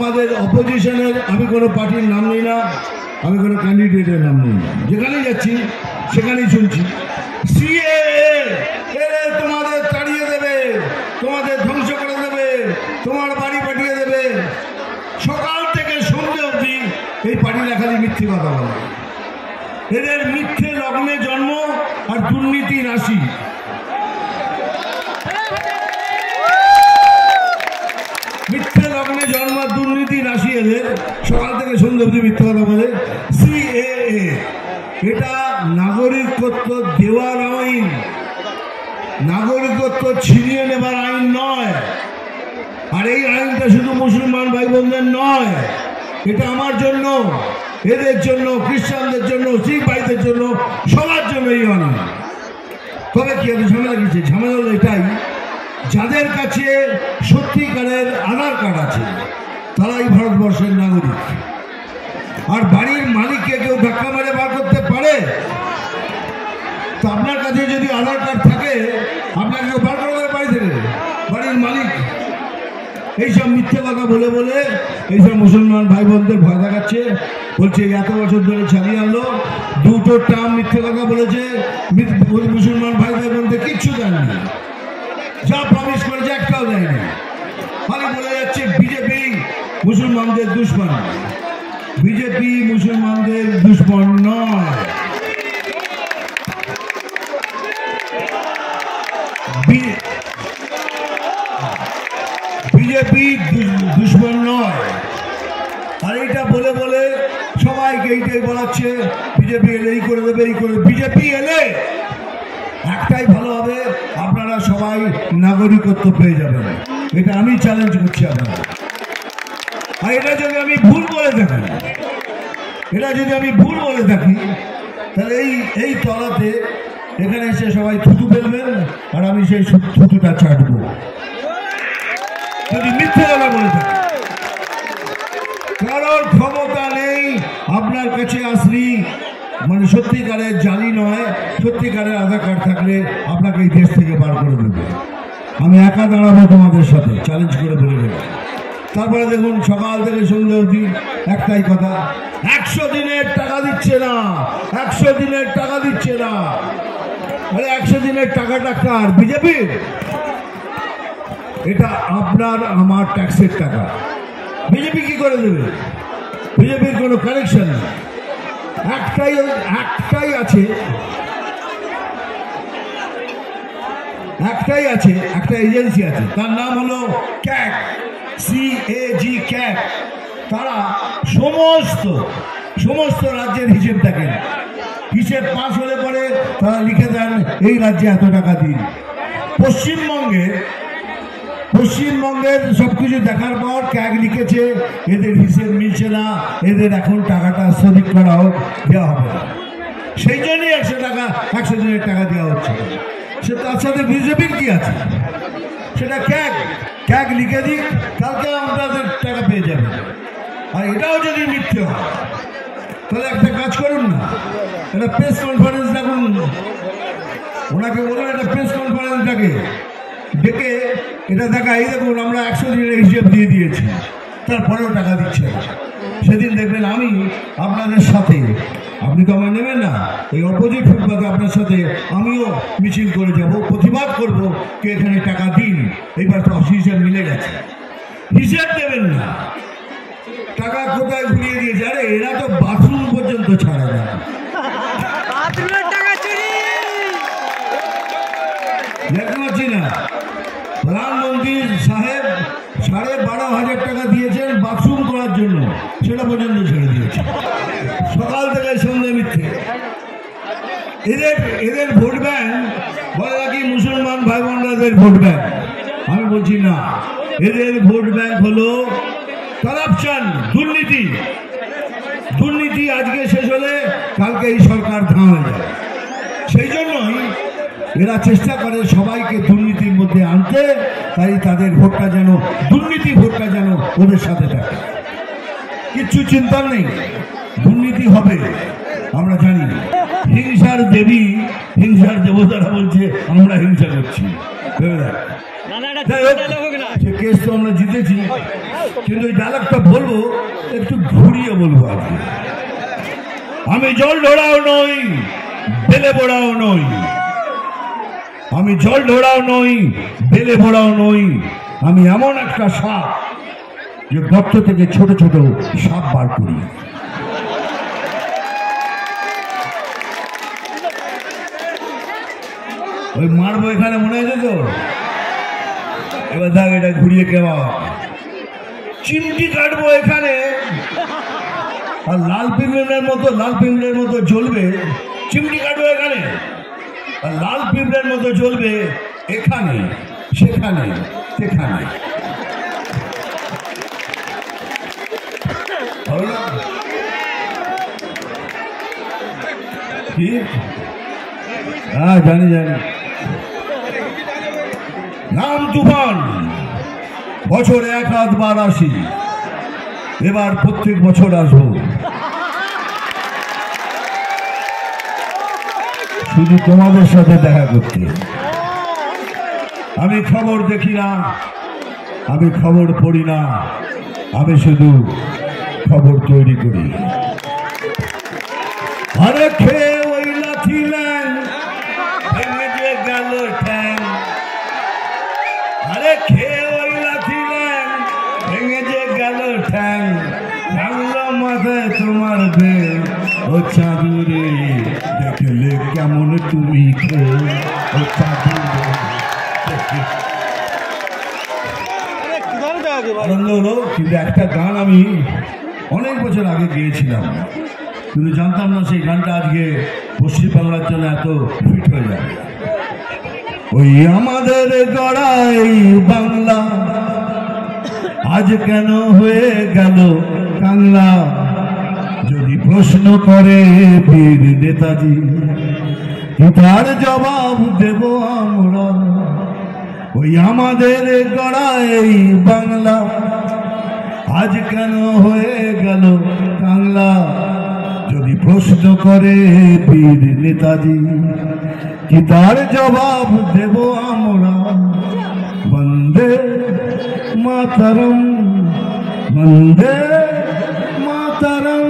আমাদের অপোজিশনের আমি কোনো পার্টির নাম নিই না, আমি কোনো ক্যান্ডিডেটের নাম নিই না, যেখানেই যাচ্ছি সেখানেই শুনছি সিএএ তোমাদের তাড়িয়ে দেবে, তোমাদের ধ্বংস করে দেবে, তোমার বাড়ি পাঠিয়ে দেবে। সকাল থেকে সন্ধ্যে অবধি এই পার্টিরা খালি মিথ্যে কথা বলে। এদের মিথ্যে লগ্নে জন্ম আর দুর্নীতি রাশি। মিথ্যে লগ্নে জন্ম আর দুর্নীতি রাশি এদের। সকাল থেকে সন্ধ্যে অবধি মিথ্যে কথা বলে। সিএএ এটা নাগরিকত্ব দেওয়ার আইন, নাগরিকত্ব ছিনিয়ে নেবার আইন নয়। আর এই আইনটা শুধু মুসলমান ভাই বোনদের নয়, এটা আমার জন্য, এদের জন্য, খ্রিস্টানদের জন্য, শিখ ভাইদের জন্য, সবার জন্য এই আইন। তবে কি এত ঝামেলা কিছু? ঝামেলা হলো এটাই, যাদের কাছে সত্যিকারের আধার কার্ড আছে তারাই ভারতবর্ষের নাগরিক। আর বাড়ির মালিককে কেউ ধাক্কা মেরে বার করতে পারে? তো আপনার কাছে যদি আধার কার্ড থাকে আপনাকে কেউ বার করে দেবে বাড়ি থেকে? বাড়ির মালিক এইসব মিথ্যে কথা বলে বলে এইসব মুসলমান ভাই বোনদের ভয় দেখাচ্ছে। বলছে এত বছর ধরে চালিয়ে আনলো, দুটো টার্ম মিথ্যে কথা বলেছে, মুসলমান ভাই বোনদের কিচ্ছু দেয়নি, যা প্রমিস করেছে একটাও দেয়নি। খালি বলে যাচ্ছে বিজেপি মুসলমানদের দুশ্মন। বিজেপি মুসলমানদের দুশ্মন নয়, বিজেপি দুশ্মন নয়। আর এইটা বলে বলে সবাইকে এইটাই বলাচ্ছে বিজেপি এলে এই করে দেবে, এই করে। বিজেপি এলে একটাই ভালো হবে, আপনারা সবাই নাগরিকত্ব পেয়ে যাবেন। এটা আমি চ্যালেঞ্জ করছি আপনারা। আর এটা যদি আমি ভুল বলে থাকি, এটা যদি আমি ভুল বলে থাকি, তাহলে এই তলাতে এখানে এসে সবাই থুতু ফেলবেন আর আমি সেই থুতুটা চাটবো যদি মিথ্যে কথা বলে থাকি। কারোর ক্ষমতা নেই আপনার কাছে আসলি, মানে সত্যিকারের জালি নয়, সত্যিকারের আধার কার্ড থাকলে আপনাকে এই দেশ থেকে বার করে দেবে। আমি একা দাঁড়াবো তোমাদের সাথে, চ্যালেঞ্জ করে বলে দেবো। তারপরে দেখুন সকাল থেকে সন্ধ্যে অবধি একটাই কথা, 100 দিনের টাকা দিচ্ছে না, 100 দিনের টাকা দিচ্ছে না। 100 দিনের টাকাটা কার? বিজেপির? এটা আপনার আমার ট্যাক্সের টাকা। বিজেপি কি করে দেবে? বিজেপির কোনো কানেকশন নেই। একটাই আছে, একটা এজেন্সি আছে, তার নাম হলো ক্যাগ, CAG ক্যাগ। তারা সমস্ত রাজ্যের হিসেব দেখেন। হিসেব পাস হলে পরে তারা লিখে দেন এই রাজ্যে এত টাকা দিন। পশ্চিমবঙ্গের সবকিছু দেখার পর ক্যাগ লিখেছে এদের হিসেব মিলছে না, এদের এখন টাকাটা স্থগিত করা হোক, দেওয়া হবে না। সেই জন্যই 100 দিনের টাকা দেওয়া হচ্ছে। সে তার সাথে বিজেপির কি আছে? সেটা ক্যাগ লিখে দিক, কালকে আমাদের টাকা পেয়ে যাবে। আর এটাও যদি মিথ্যে হয় তাহলে একটা কাজ করুন না, একটা প্রেস কনফারেন্স ডাকুন, ওনাকে বলুন একটা প্রেস কনফারেন্স ডেকে এটা দেখা, এই দেখুন আমরা 100 দিনের হিসেব দিয়ে দিয়েছি, তারপরেও টাকা দিচ্ছে। সেদিন দেখবেন আমি আপনাদের সাথে, আপনি তো আমার নেবেন না, এই অপোজিট ফুটপাতে আপনার সাথে আমিও মিছিল করে যাব, প্রতিবাদ করব কে এখানে টাকা দিন। এইবার তো হিসেব মিলে গেছে, হিসেব দেবেন না, টাকা কোথায় ঘুরিয়ে দিয়েছে। আরে এরা তো বাথরুম পর্যন্ত ছাড়ে না। দেখতে পাচ্ছি না প্রধানমন্ত্রী সাহেব 12,500 টাকা দিয়েছেন বাথরুম করার জন্য, সেটা পর্যন্ত ছেড়ে দিয়েছে। সকাল থেকে সন্ধ্যে মিথ্যে। এদের ভোট ব্যাংক বলে নাকি মুসলমান ভাই বোনদের ভোট ব্যাংক। আমি বলছি না, এদের ভোট ব্যাংক হলো কারাপশন, দুর্নীতি। আজকে শেষ হলে কালকে এই সরকার ধাঁ হয়ে যায়। সেই জন্যই এরা চেষ্টা করে সবাইকে দুর্নীতির মধ্যে আনতে, তাই তাদের ভোটটা যেন দুর্নীতি ভোটটা যেন ওদের সাথে থাকে। কিচ্ছু চিন্তা নেই, দুর্নীতি হবে আমরা জানি। হিংসার দেবী, হিংসার দেবতারা বলছে আমরা হিংসা করছি। কেস তো আমরা জিতেছি, কিন্তু ওই ডায়লগটা বলবো একটু ঘুরিয়ে বলবো আর কি। আমি জল ঢোড়াও নই, বেলে বোড়াও নই। আমি জল ঢোড়াও নই, বেলে বোড়াও নই। আমি এমন একটা সাপ যে গর্ত থেকে ছোট ছোট সাপ বার করি। ওই মারবো এখানে মনে আছে তো? এবার দেখ এটা ঘুরিয়ে কেমন চিমটি কাটবো এখানে, আর লাল পিঁপড়ের মতো জ্বলবে। চিমটি কাটবো এখানে, আর লাল পিঁপড়ের মতো জ্বলবে এখানে, সেখানে, সেখানে। কি? হ্যাঁ জানি জানি। নাম তুফান, বছরে 1 বার আসি, এবার প্রত্যেক বছর আসবো শুধু তোমাদের সাথে দেখা করতে। আমি খবর দেখি না, আমি খবর পড়ি না, আমি শুধু খবর তৈরি করি। আরে খেয়ে ওই লাথি ল্যাং, ভেঙে যে গেল ঠ্যাং। আরে খেয়ে ওই লাথি ল্যাং, ভেঙে যে গেল ঠ্যাং। বাংলা মাথায় তোমার বেল, ও চাঁদুরে দেখলে কেমন তুমি খেয়ে, ও চাঁদুরে। আনন্দ হলো, কিন্তু একটা গান আমি অনেক বছর আগে গিয়েছিলাম, কিন্তু জানতাম না সেই গানটা আজকে পশ্চিমবাংলার জন্য এত ফিট হয়ে যাবে। ওই আমাদের গড়াই বাংলা আজ কেন হয়ে গেল কাংলা। যদি প্রশ্ন করে বীর নেতাজি, তার জবাব দেব আমরা। ওই আমাদের গড়াই বাংলা আজ কেন হয়ে গেল কাংলা। যদি প্রশ্ন করে বীর নেতাজি, কি তার জবাব দেব আমরা। বন্দে মাতরম, বন্দে মাতরম।